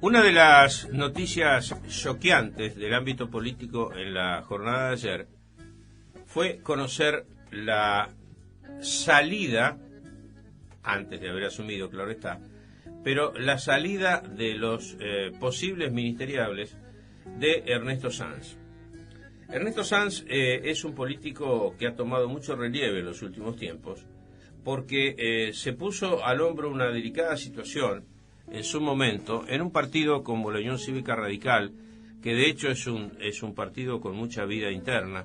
Una de las noticias choqueantes del ámbito político en la jornada de ayer fue conocer la salida, antes de haber asumido, claro está, pero la salida de los posibles ministeriables de Ernesto Sanz. Ernesto Sanz es un político que ha tomado mucho relieve en los últimos tiempos porque se puso al hombro una delicada situación en su momento en un partido como la Unión Cívica Radical, que de hecho es un partido con mucha vida interna,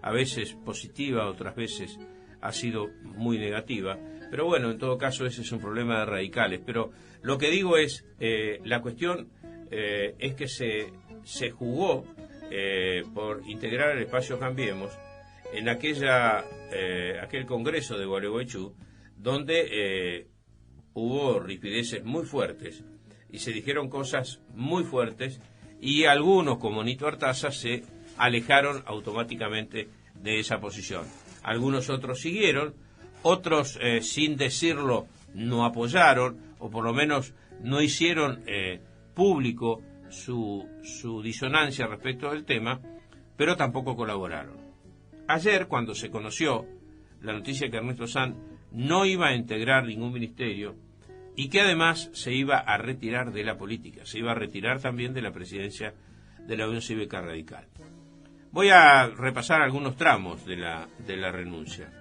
a veces positiva, otras veces ha sido muy negativa, pero bueno, en todo caso ese es un problema de radicales. Pero lo que digo es, la cuestión es que se jugó por integrar el espacio Cambiemos en aquel congreso de Gualeguaychú, donde hubo ripideces muy fuertes y se dijeron cosas muy fuertes, y algunos, como Nito Artaza, se alejaron automáticamente de esa posición. Algunos otros siguieron, otros sin decirlo no apoyaron, o por lo menos no hicieron público su disonancia respecto del tema, pero tampoco colaboraron. Ayer, cuando se conoció la noticia que Ernesto Sanz no iba a integrar ningún ministerio y que además se iba a retirar de la política, se iba a retirar también de la presidencia de la Unión Cívica Radical. Voy a repasar algunos tramos de la renuncia.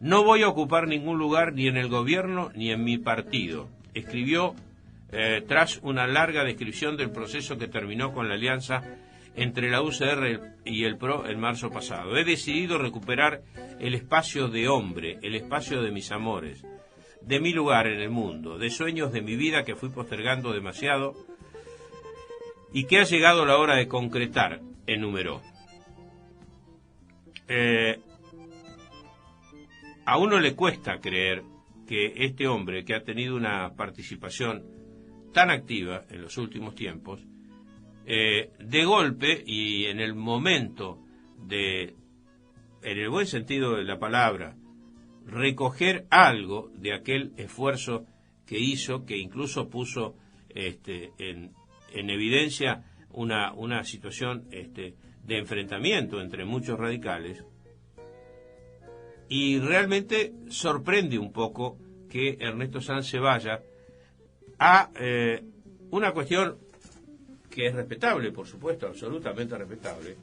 No voy a ocupar ningún lugar ni en el gobierno ni en mi partido, escribió tras una larga descripción del proceso que terminó con la alianza entre la UCR y el PRO en marzo pasado. He decidido recuperar el espacio de hombre, el espacio de mis amores, de mi lugar en el mundo, de sueños de mi vida que fui postergando demasiado y que ha llegado la hora de concretar, enumeró. A uno le cuesta creer que este hombre, que ha tenido una participación tan activa en los últimos tiempos, de golpe y en el momento en el buen sentido de la palabra, recoger algo de aquel esfuerzo que hizo, que incluso puso en evidencia una situación de enfrentamiento entre muchos radicales, y realmente sorprende un poco que Ernesto Sanz se vaya a una cuestión que es respetable, por supuesto, absolutamente respetable,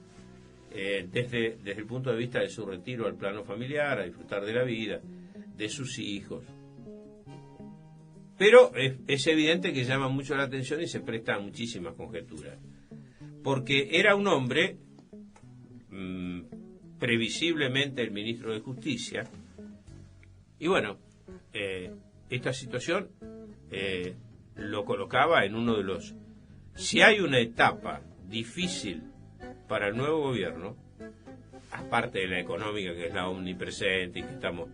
desde el punto de vista de su retiro al plano familiar, a disfrutar de la vida, de sus hijos. Pero es evidente que llama mucho la atención y se presta a muchísimas conjeturas, porque era un hombre, previsiblemente el ministro de Justicia, y bueno, esta situación lo colocaba en uno de los... Si hay una etapa difícil para el nuevo gobierno, aparte de la económica, que es la omnipresente y que estamos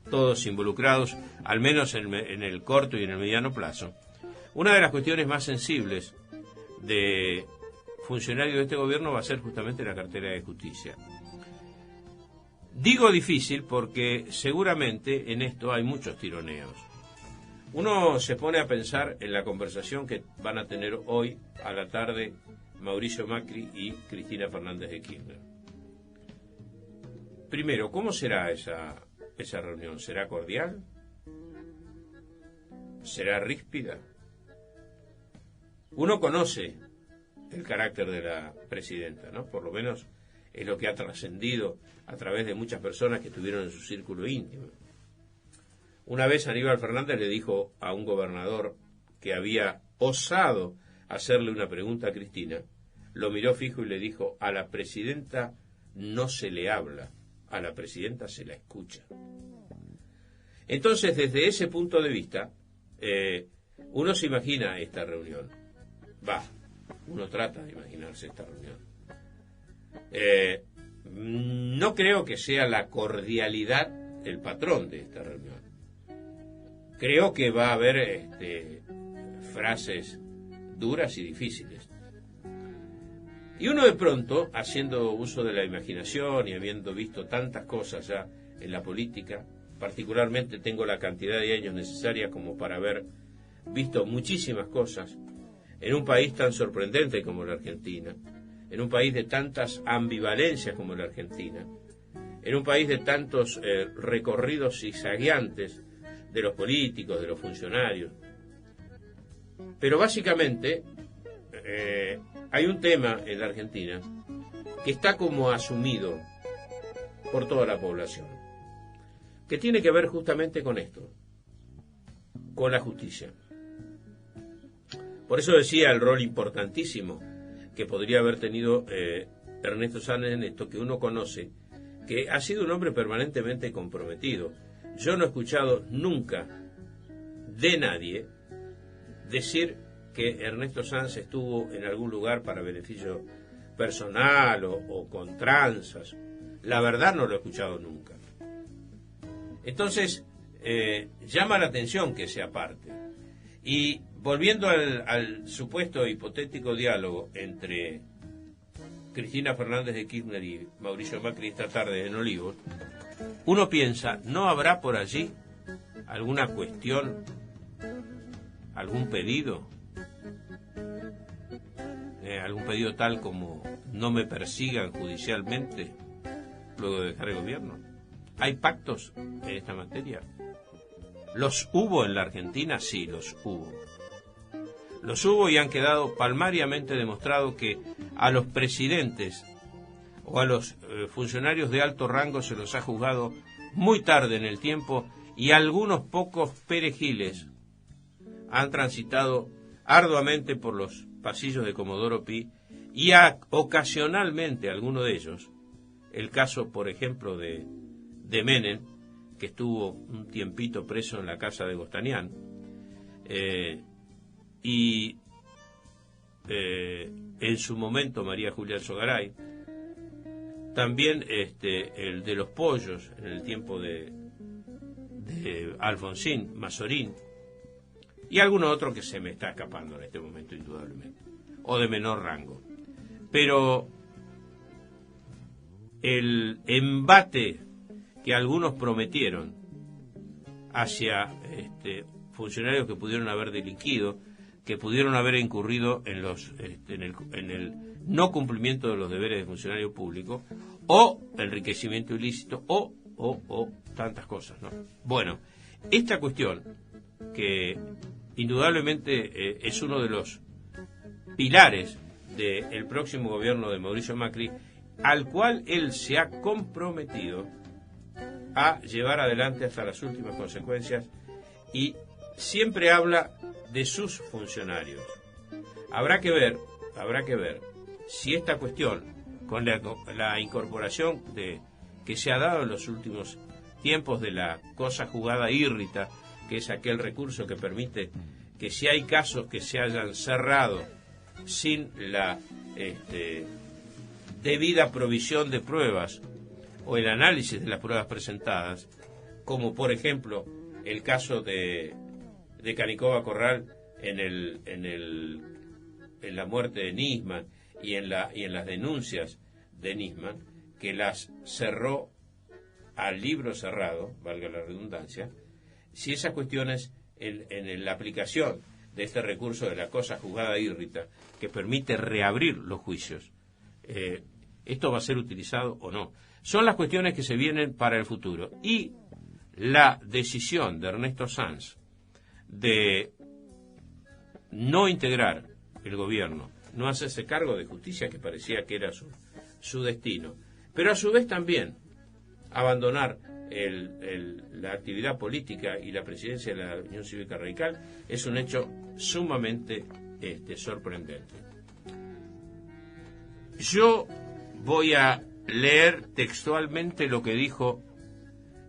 todos involucrados, al menos en el corto y en el mediano plazo, una de las cuestiones más sensibles de funcionarios de este gobierno va a ser justamente la cartera de justicia. Digo difícil porque seguramente en esto hay muchos tironeos. Uno se pone a pensar en la conversación que van a tener hoy a la tarde Mauricio Macri y Cristina Fernández de Kirchner. Primero, ¿cómo será esa reunión? ¿Será cordial? ¿Será ríspida? Uno conoce el carácter de la presidenta, ¿no? Por lo menos es lo que ha trascendido a través de muchas personas que estuvieron en su círculo íntimo. Una vez Aníbal Fernández le dijo a un gobernador que había osado hacerle una pregunta a Cristina, lo miró fijo y le dijo: a la presidenta no se le habla, a la presidenta se la escucha. Entonces, desde ese punto de vista, uno se imagina esta reunión. Uno trata de imaginarse esta reunión. No creo que sea la cordialidad el patrón de esta reunión. Creo que va a haber frases duras y difíciles. Y uno de pronto, haciendo uso de la imaginación y habiendo visto tantas cosas ya en la política, particularmente tengo la cantidad de años necesaria como para haber visto muchísimas cosas, en un país tan sorprendente como la Argentina, en un país de tantas ambivalencias como la Argentina, en un país de tantos recorridos zigzagueantes de los políticos, de los funcionarios. Pero básicamente hay un tema en la Argentina que está como asumido por toda la población, que tiene que ver justamente con esto, con la justicia. Por eso decía el rol importantísimo que podría haber tenido Ernesto Sáenz en esto, que uno conoce, que ha sido un hombre permanentemente comprometido. Yo no he escuchado nunca de nadie decir que Ernesto Sáenz estuvo en algún lugar para beneficio personal o con tranzas. La verdad no lo he escuchado nunca. Entonces, llama la atención que sea parte. Y volviendo al supuesto hipotético diálogo entre Cristina Fernández de Kirchner y Mauricio Macri esta tarde en Olivos, uno piensa, ¿no habrá por allí alguna cuestión, algún pedido? Algún pedido tal como no me persigan judicialmente luego de dejar el gobierno. ¿Hay pactos en esta materia? ¿Los hubo en la Argentina? Sí, los hubo. Los hubo y han quedado palmariamente demostrado que a los presidentes o a los funcionarios de alto rango se los ha juzgado muy tarde en el tiempo y algunos pocos perejiles han transitado arduamente por los pasillos de Comodoro Pi y ocasionalmente alguno de ellos, el caso por ejemplo de Menem, que estuvo un tiempito preso en la casa de Gostanián, y en su momento María Julia Alzogaray, también el de los pollos en el tiempo de Alfonsín Mazorín, y alguno otro que se me está escapando en este momento indudablemente, o de menor rango. Pero el embate que algunos prometieron hacia funcionarios que pudieron haber delinquido, que pudieron haber incurrido en el no cumplimiento de los deberes de funcionario público, o enriquecimiento ilícito, o tantas cosas, ¿no? Bueno, esta cuestión, que indudablemente es uno de los pilares del próximo gobierno de Mauricio Macri, al cual él se ha comprometido a llevar adelante hasta las últimas consecuencias, y siempre habla de sus funcionarios. Habrá que ver si esta cuestión, con la incorporación que se ha dado en los últimos tiempos de la cosa jugada írrita, que es aquel recurso que permite que si hay casos que se hayan cerrado sin la debida provisión de pruebas o el análisis de las pruebas presentadas, como por ejemplo el caso de Canicoba Corral en la muerte de Nisman y en las denuncias de Nisman, que las cerró al libro cerrado, valga la redundancia. Si esas cuestiones en la aplicación de este recurso de la cosa juzgada írrita, que permite reabrir los juicios, esto va a ser utilizado o no, son las cuestiones que se vienen para el futuro. Y la decisión de Ernesto Sáenz de no integrar el gobierno, no hacerse cargo de justicia, que parecía que era su destino, pero a su vez también abandonar la actividad política y la presidencia de la Unión Cívica Radical, es un hecho sumamente sorprendente. Yo voy a leer textualmente lo que dijo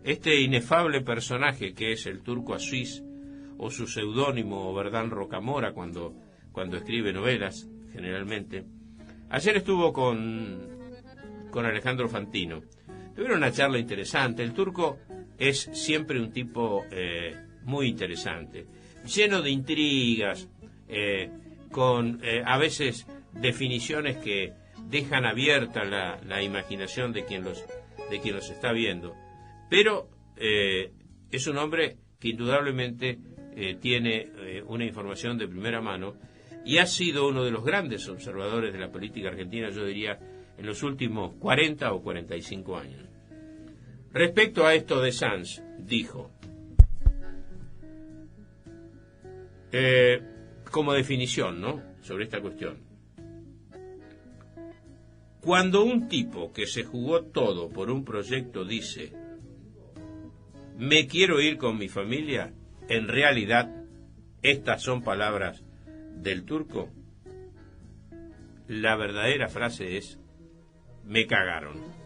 este inefable personaje que es el Turco Aziz, o su seudónimo Verdán Rocamora cuando escribe novelas, generalmente. Ayer estuvo con Alejandro Fantino. Tuvieron una charla interesante. El Turco es siempre un tipo muy interesante, lleno de intrigas, con a veces definiciones que dejan abierta la imaginación de quien los está viendo. Pero es un hombre que indudablemente tiene una información de primera mano y ha sido uno de los grandes observadores de la política argentina, yo diría, en los últimos 40 o 45 años. Respecto a esto de Sanz, dijo, como definición, ¿no?, sobre esta cuestión: cuando un tipo que se jugó todo por un proyecto dice me quiero ir con mi familia, en realidad estas son palabras del Turco. La verdadera frase es: me cagaron.